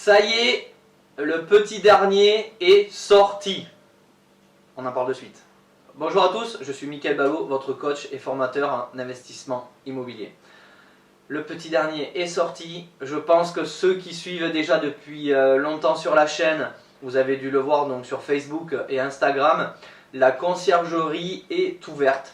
Ça y est, le petit dernier est sorti. On en parle de suite. Bonjour à tous, je suis Mickaël Ballot, votre coach et formateur en investissement immobilier. Le petit dernier est sorti. Je pense que ceux qui suivent déjà depuis longtemps sur la chaîne, vous avez dû le voir donc sur Facebook et Instagram, la conciergerie est ouverte.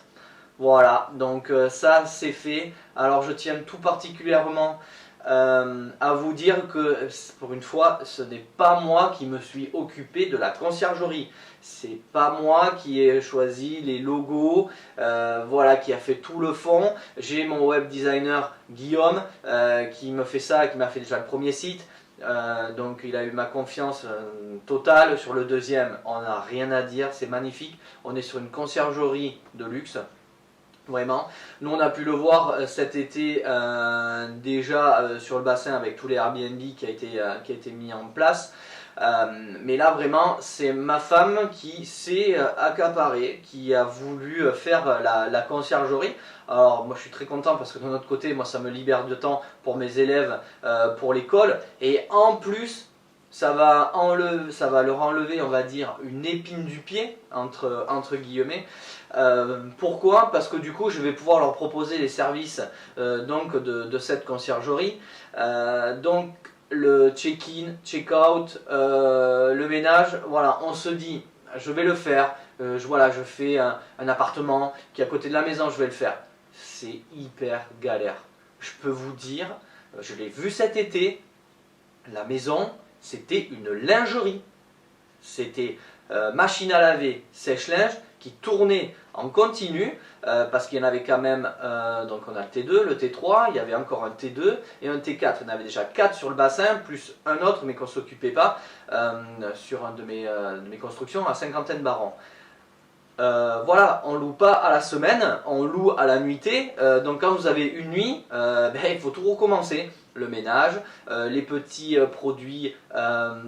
Voilà, donc ça c'est fait. Alors je tiens tout particulièrement à vous dire que pour une fois, ce n'est pas moi qui me suis occupé de la conciergerie. C'est pas moi qui ai choisi les logos, voilà, qui a fait tout le fond. J'ai mon web designer Guillaume qui me fait ça, qui m'a fait déjà le premier site. Donc il a eu ma confiance totale. Sur le deuxième, on n'a rien à dire, c'est magnifique. On est sur une conciergerie de luxe. Vraiment, nous on a pu le voir cet été déjà sur le bassin avec tous les Airbnb qui a été mis en place. Mais là vraiment c'est ma femme qui s'est accaparée, qui a voulu faire la conciergerie. Alors moi je suis très content parce que de notre côté, moi ça me libère de temps pour mes élèves, pour l'école. Et en plus ça va leur enlever, on va dire, une épine du pied, entre guillemets. Pourquoi? Parce que du coup je vais pouvoir leur proposer les services donc de cette conciergerie. Donc le check-in, check-out, le ménage, voilà, on se dit je vais le faire. Voilà, je fais un appartement qui est à côté de la maison, je vais le faire. C'est hyper galère. Je peux vous dire, je l'ai vu cet été, la maison, c'était une lingerie. C'était machine à laver, sèche-linge qui tournait en continu parce qu'il y en avait quand même, donc on a le T2, le T3, il y avait encore un T2 et un T4. Il y en avait déjà 4 sur le bassin, plus un autre mais qu'on ne s'occupait pas sur un de mes constructions à cinquantaine barons. Voilà, on loue pas à la semaine, on loue à la nuitée. Donc quand vous avez une nuit, il faut tout recommencer. Le ménage, les petits produits,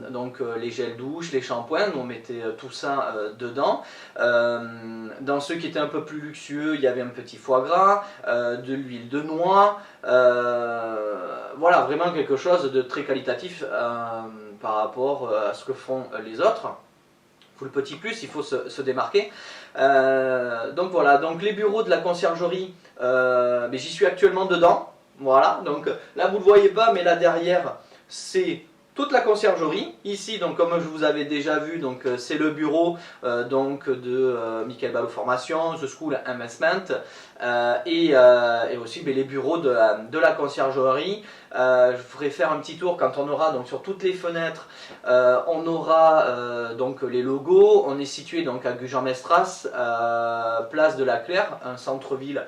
donc les gels douche, les shampoings, on mettait tout ça dedans. Dans ceux qui étaient un peu plus luxueux, il y avait un petit foie gras, de l'huile de noix. Voilà, vraiment quelque chose de très qualitatif par rapport à ce que font les autres. Le petit plus, il faut se démarquer. Donc voilà, donc les bureaux de la conciergerie, mais j'y suis actuellement dedans. Voilà, donc là vous ne le voyez pas, mais là derrière c'est toute la conciergerie. Ici, donc comme je vous avais déjà vu, donc c'est le bureau donc de Mickaël Ballot Formation, The School Investment, et aussi les bureaux de la conciergerie. Je ferai faire un petit tour quand on aura donc sur toutes les fenêtres, on aura donc les logos. On est situé donc à Gujan-Mestras, place de la Claire, un centre-ville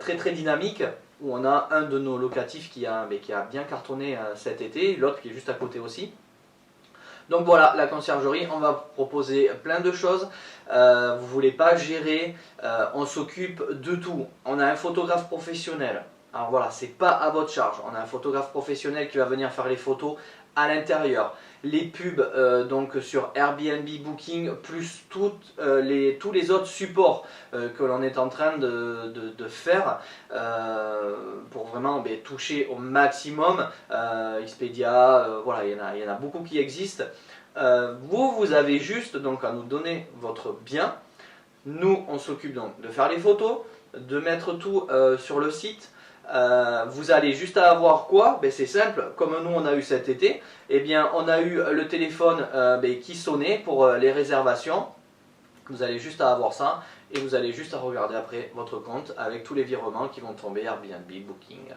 très très dynamique, où on a un de nos locatifs qui a bien cartonné cet été, l'autre qui est juste à côté aussi. Donc voilà, la conciergerie, on va proposer plein de choses. Vous voulez pas gérer, on s'occupe de tout. On a un photographe professionnel. Alors voilà, c'est pas à votre charge. On a un photographe professionnel qui va venir faire les photos à l'intérieur. Les pubs donc sur Airbnb Booking, plus tous les autres supports que l'on est en train de faire pour vraiment toucher au maximum. Expedia, voilà, il y en a beaucoup qui existent. Vous avez juste donc à nous donner votre bien. Nous, on s'occupe donc de faire les photos, de mettre tout sur le site. Vous allez juste à avoir quoi? C'est simple, comme nous on a eu cet été, on a eu le téléphone qui sonnait pour les réservations. Vous allez juste à avoir ça et vous allez juste à regarder après votre compte avec tous les virements qui vont tomber, Airbnb, Booking,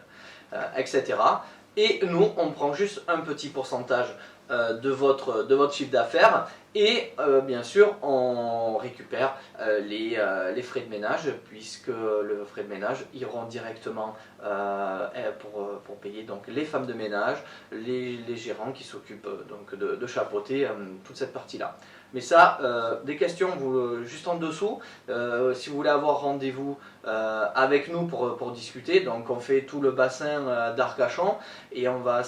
etc. Et nous, on prend juste un petit pourcentage de votre chiffre d'affaires et bien sûr on récupère les frais de ménage, puisque les frais de ménage iront directement pour payer donc les femmes de ménage, les gérants qui s'occupent donc de chapeauter toute cette partie là. Mais ça, des questions juste en dessous, si vous voulez avoir rendez-vous avec nous pour discuter. Donc on fait tout le bassin d'Arcachon et on va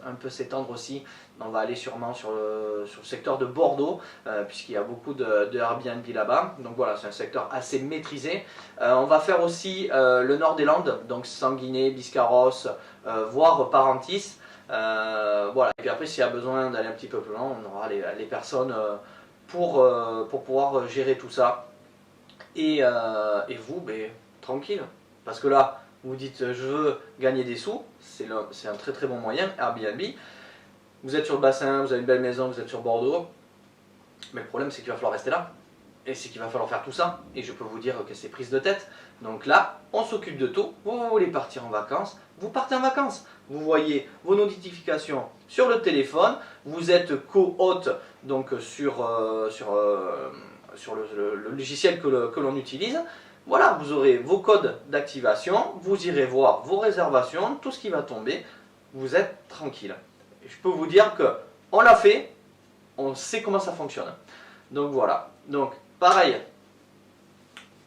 un peu s'étendre aussi. On va aller sûrement sur le secteur de Bordeaux, puisqu'il y a beaucoup de Airbnb là-bas. Donc voilà, c'est un secteur assez maîtrisé. On va faire aussi le nord des Landes, donc Sanguinet, Biscarrosse, voire Parentis. Voilà. Et puis après, s'il y a besoin d'aller un petit peu plus loin, on aura les personnes pour pouvoir gérer tout ça. Et vous, ben, tranquille. Parce que là, vous dites je veux gagner des sous, c'est un très très bon moyen, Airbnb. Vous êtes sur le bassin, vous avez une belle maison, vous êtes sur Bordeaux. Mais le problème, c'est qu'il va falloir rester là. Et c'est qu'il va falloir faire tout ça. Et je peux vous dire que c'est prise de tête. Donc là, on s'occupe de tout. Vous voulez partir en vacances, vous partez en vacances. Vous voyez vos notifications sur le téléphone. Vous êtes co-hôte donc sur le logiciel que l'on utilise. Voilà, vous aurez vos codes d'activation. Vous irez voir vos réservations, tout ce qui va tomber. Vous êtes tranquille. Et je peux vous dire que on l'a fait. On sait comment ça fonctionne. Donc voilà. Donc pareil.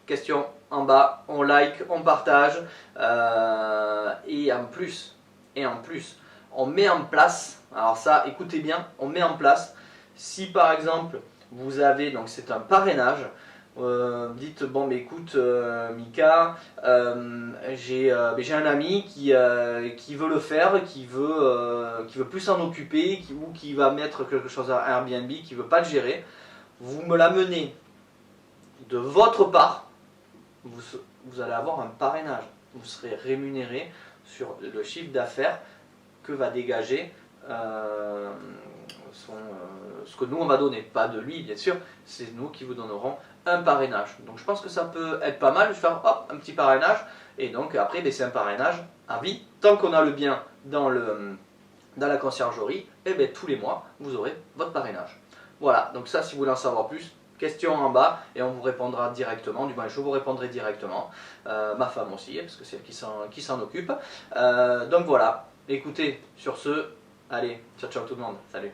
Question en bas, on like, on partage. Et en plus, on met en place. Alors ça, écoutez bien, on met en place. Si par exemple vous avez, donc c'est un parrainage. Dites bon mais écoute Mika, j'ai un ami qui veut le faire, qui veut plus s'en occuper, ou qui va mettre quelque chose à Airbnb, qui veut pas le gérer. Vous me l'amenez de votre part, vous allez avoir un parrainage. Vous serez rémunéré sur le chiffre d'affaires que va dégager ce que nous on va donner, pas de lui bien sûr, c'est nous qui vous donnerons un parrainage. Donc je pense que ça peut être pas mal de faire hop, un petit parrainage, et donc après c'est un parrainage à vie, tant qu'on a le bien dans la conciergerie, et bien tous les mois vous aurez votre parrainage. Voilà, donc ça si vous voulez en savoir plus, question en bas et on vous répondra directement, du moins je vous répondrai directement, ma femme aussi, parce que c'est elle qui s'en occupe. Donc voilà, écoutez, sur ce, allez, ciao ciao tout le monde, salut.